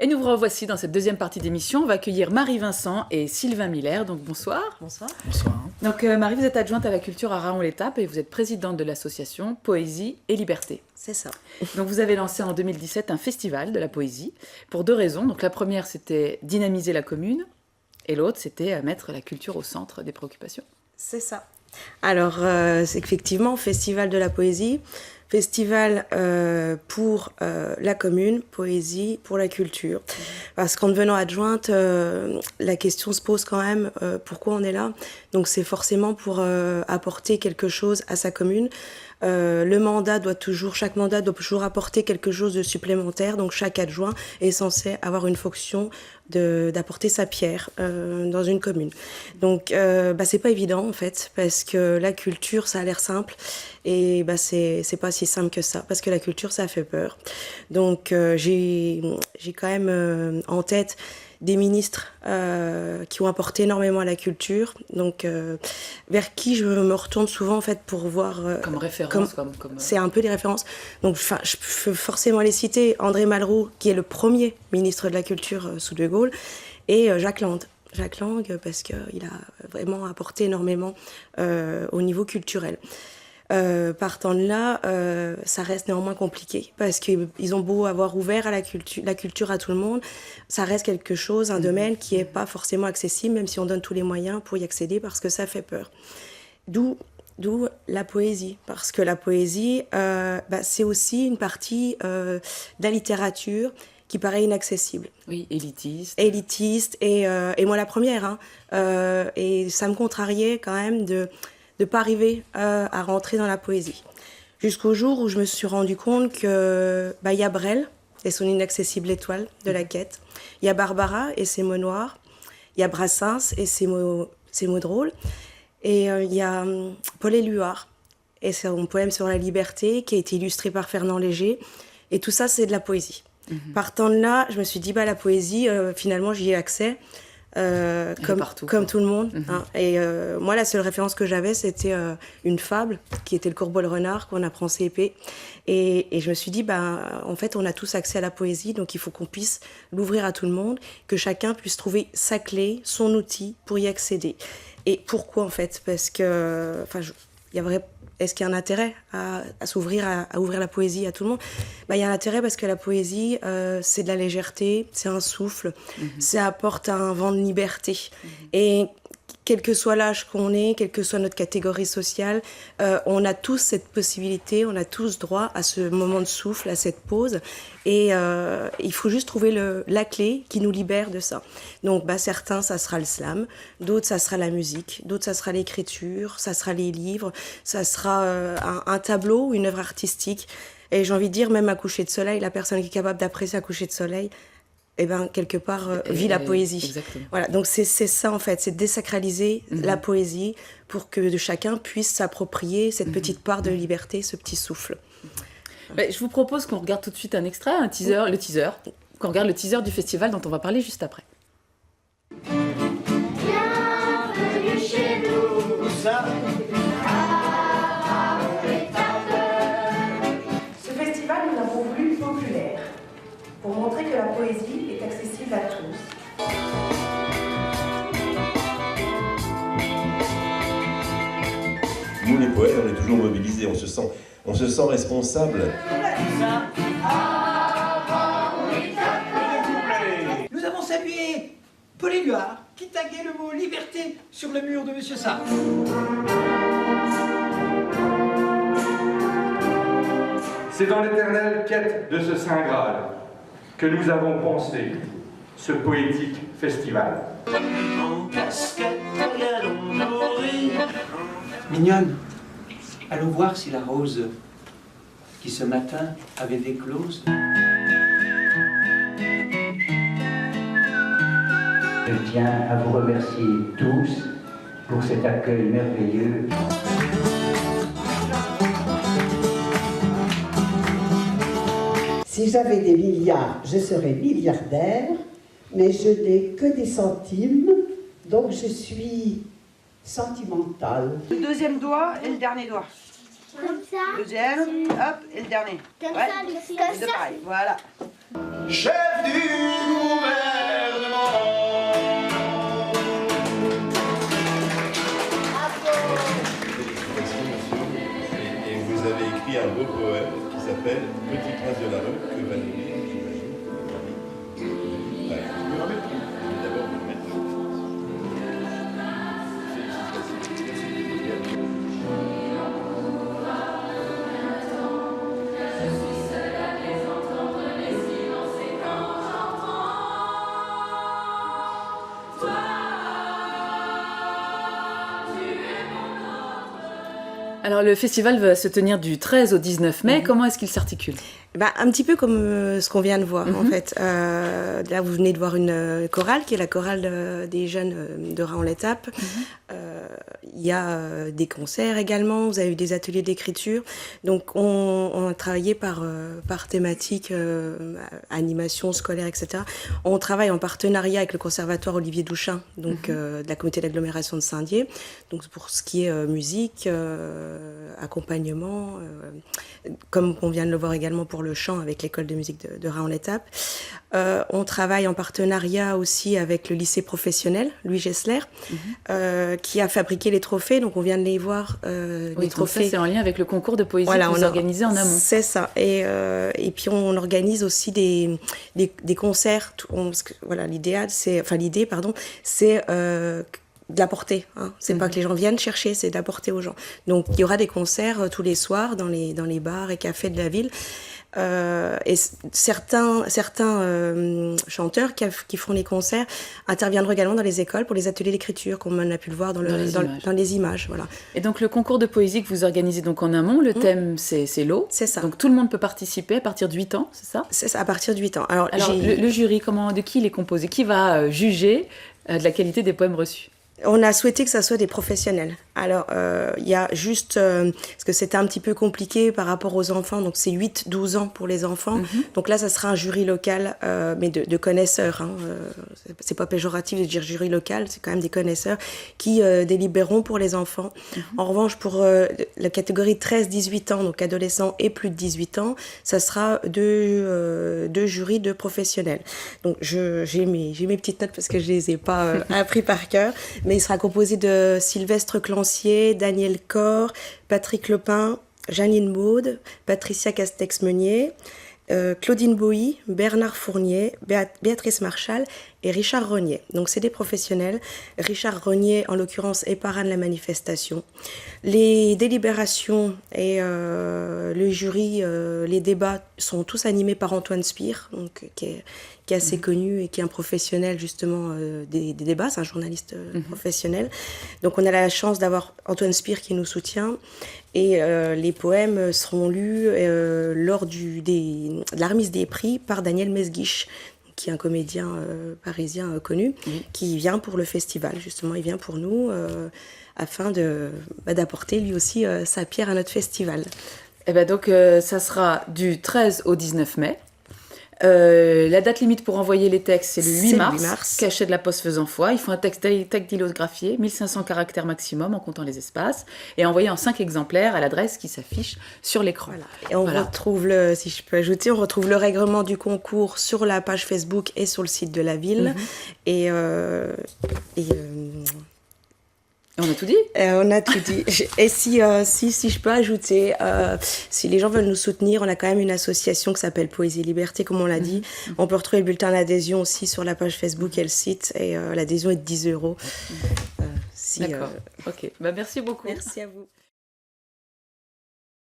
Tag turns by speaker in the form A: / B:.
A: Et nous vous revoici dans cette deuxième partie d'émission. On va accueillir Marie Vincent et Sylvain Miller. Donc bonsoir.
B: Bonsoir.
C: Bonsoir.
A: Donc Marie, vous êtes adjointe à la culture à Raon-l'Étape et vous êtes présidente de l'association Poésie et Liberté.
B: C'est ça.
A: Donc vous avez lancé en 2017 un festival de la poésie pour deux raisons. Donc la première, c'était dynamiser la commune et l'autre, c'était mettre la culture au centre des préoccupations.
B: C'est ça. Alors, c'est effectivement Festival de la poésie, festival pour la commune, poésie pour la culture. Parce qu'en devenant adjointe, la question se pose quand même, pourquoi on est là? Donc c'est forcément pour apporter quelque chose à sa commune. Chaque mandat doit toujours apporter quelque chose de supplémentaire. Donc chaque adjoint est censé avoir une fonction d'apporter sa pierre dans une commune. Donc c'est pas évident en fait, parce que la culture ça a l'air simple et c'est pas si simple que ça, parce que la culture ça fait peur. Donc j'ai quand même en tête des ministres qui ont apporté énormément à la culture, donc vers qui je me retourne souvent en fait pour voir
A: comme référence, comme
B: c'est un peu des références. Donc je peux forcément les citer. André Malraux, qui est le premier ministre de la culture sous De Gaulle, et Jacques Lang, parce qu'il a vraiment apporté énormément au niveau culturel. Partant de là, ça reste néanmoins compliqué, parce qu'ils ont beau avoir ouvert à la culture à tout le monde, ça reste quelque chose, un domaine qui n'est pas forcément accessible, même si on donne tous les moyens pour y accéder, parce que ça fait peur. D'où la poésie, parce que la poésie, c'est aussi une partie de la littérature qui paraît inaccessible.
A: Oui, élitiste.
B: Et moi la première, et ça me contrariait quand même de pas arriver à rentrer dans la poésie. Jusqu'au jour où je me suis rendu compte que y a Brel et son inaccessible étoile de la quête, il y a Barbara et ses mots noirs, il y a Brassens et ses mots drôles, et il y a Paul Éluard et son poème sur la liberté qui a été illustré par Fernand Léger, et tout ça c'est de la poésie. Partant de là, je me suis dit la poésie, finalement j'y ai accès. Comme tout le monde. Et moi, la seule référence que j'avais, c'était une fable qui était Le Corbeau et le Renard, qu'on apprend en CP. Et je me suis dit, en fait, on a tous accès à la poésie, donc il faut qu'on puisse l'ouvrir à tout le monde, que chacun puisse trouver sa clé, son outil pour y accéder. Et pourquoi, en fait? Parce que, est-ce qu'il y a un intérêt à s'ouvrir, à ouvrir la poésie à tout le monde? Il y a un intérêt parce que la poésie, c'est de la légèreté, c'est un souffle, ça apporte un vent de liberté. Et quel que soit l'âge qu'on est, quelle que soit notre catégorie sociale, on a tous cette possibilité, on a tous droit à ce moment de souffle, à cette pause. Et il faut juste trouver la clé qui nous libère de ça. Donc certains, ça sera le slam, d'autres, ça sera la musique, d'autres, ça sera l'écriture, ça sera les livres, ça sera un tableau ou une œuvre artistique. Et j'ai envie de dire, même à coucher de soleil, la personne qui est capable d'apprécier à coucher de soleil, quelque part, vit la poésie.
A: Exactement.
B: Voilà, donc c'est ça en fait, c'est désacraliser la poésie pour que chacun puisse s'approprier cette petite part de liberté, ce petit souffle.
A: Je vous propose qu'on regarde tout de suite un extrait, qu'on regarde le teaser du festival dont on va parler juste après.
D: Bienvenue chez nous.
C: Où ça?
B: Ce festival, nous l'avons voulu populaire, pour montrer que la poésie est accessible à tous.
E: Nous, les poètes, on est toujours mobilisés, on se sent responsable.
C: Nous avons salué Paul Éluard qui taguait le mot liberté sur le mur de Monsieur Sartre.
F: C'est dans l'éternelle quête de ce Saint Graal que nous avons pensé ce poétique festival.
G: Mignonne, allons voir si la rose qui ce matin avait éclose. Je tiens à vous remercier tous pour cet accueil merveilleux.
H: Si j'avais des milliards, je serais milliardaire, mais je n'ai que des centimes, donc je suis sentimentale.
I: Le deuxième doigt et le dernier doigt.
D: Comme ça.
I: Deuxième, hop, et le dernier.
D: Comme
I: ouais.
D: ça, Lucie.
I: Comme ça. Pareil, voilà.
C: Chef du
E: écrit un beau poème qui s'appelle Petit prince de la rue, que Valérie, j'imagine, je peux le mettre. Je vais d'abord le mettre.
A: Alors le festival va se tenir du 13 au 19 mai. Comment est-ce qu'il s'articule?
B: Un petit peu comme ce qu'on vient de voir, en fait. Là, vous venez de voir une chorale, qui est la chorale des jeunes de Raon-l'Étape. Il y a des concerts également, vous avez eu des ateliers d'écriture. Donc, on a travaillé par thématique, animation scolaire, etc. On travaille en partenariat avec le conservatoire Olivier Douchin, donc de la communauté d'agglomération de Saint-Dié. Donc, pour ce qui est musique, accompagnement, comme on vient de le voir également pour le chant avec l'école de musique de Raon-l'Étape. On travaille en partenariat aussi avec le lycée professionnel Louis Gessler, qui a fabriqué les trophées. Donc on vient de les voir.
A: Les trophées, c'est en lien avec le concours de poésie que vous organisez en amont.
B: C'est ça. Et puis on organise aussi des concerts. L'idée, c'est de l'apporter. C'est pas que les gens viennent chercher, c'est d'apporter aux gens. Donc il y aura des concerts tous les soirs dans les bars et cafés de la ville. Et certains chanteurs qui font les concerts interviendront également dans les écoles pour les ateliers d'écriture, comme on a pu le voir dans les images. Voilà.
A: Et donc le concours de poésie que vous organisez donc en amont, le thème c'est l'eau.
B: C'est ça.
A: Donc tout le monde peut participer à partir de 8 ans, c'est ça?
B: C'est ça, à partir de 8 ans. Alors
A: le jury, de qui il est composé? Qui va juger de la qualité des poèmes reçus?
B: On a souhaité que ça soit des professionnels. Alors, il y a juste... parce que c'était un petit peu compliqué par rapport aux enfants. Donc, c'est 8-12 ans pour les enfants. Donc là, ça sera un jury local, mais de connaisseurs. C'est pas péjoratif de dire jury local. C'est quand même des connaisseurs qui délibéreront pour les enfants. En revanche, pour la catégorie 13-18 ans, donc adolescents et plus de 18 ans, ça sera deux jurys de professionnels. Donc, j'ai mes petites notes parce que je les ai pas appris par cœur. Mais il sera composé de Sylvestre Clancier, Daniel Cor, Patrick Lepin, Janine Maud, Patricia Castex-Meunier, Claudine Boilly, Bernard Fournier, Béatrice Marchal et Richard Rognier. Donc c'est des professionnels. Richard Rognier, en l'occurrence, est parrain de la manifestation. Les délibérations et le jury, les débats sont tous animés par Antoine Spire, donc, qui est assez connu et qui est un professionnel justement des débats, c'est un journaliste professionnel. Donc on a la chance d'avoir Antoine Spire qui nous soutient et les poèmes seront lus lors de la remise des prix par Daniel Mesguich, qui est un comédien parisien connu, qui vient pour le festival, justement, il vient pour nous afin d'apporter lui aussi sa pierre à notre festival.
A: Et donc ça sera du 13 au 19 mai. La date limite pour envoyer les textes, c'est le 8 mars. Cachet de la Poste faisant foi. Il faut un texte dactylographié, 1500 caractères maximum en comptant les espaces, et envoyé en 5 exemplaires à l'adresse qui s'affiche sur l'écran.
B: Voilà. Et on retrouve si je peux ajouter, on retrouve le règlement du concours sur la page Facebook et sur le site de la ville.
A: On a tout dit.
B: On a tout dit. Et si je peux ajouter, si les gens veulent nous soutenir, on a quand même une association qui s'appelle Poésie et Liberté, comme on l'a dit. On peut retrouver le bulletin d'adhésion aussi sur la page Facebook et le site. Et l'adhésion est de 10 €.
A: D'accord. Ok. Merci beaucoup.
B: Merci à vous.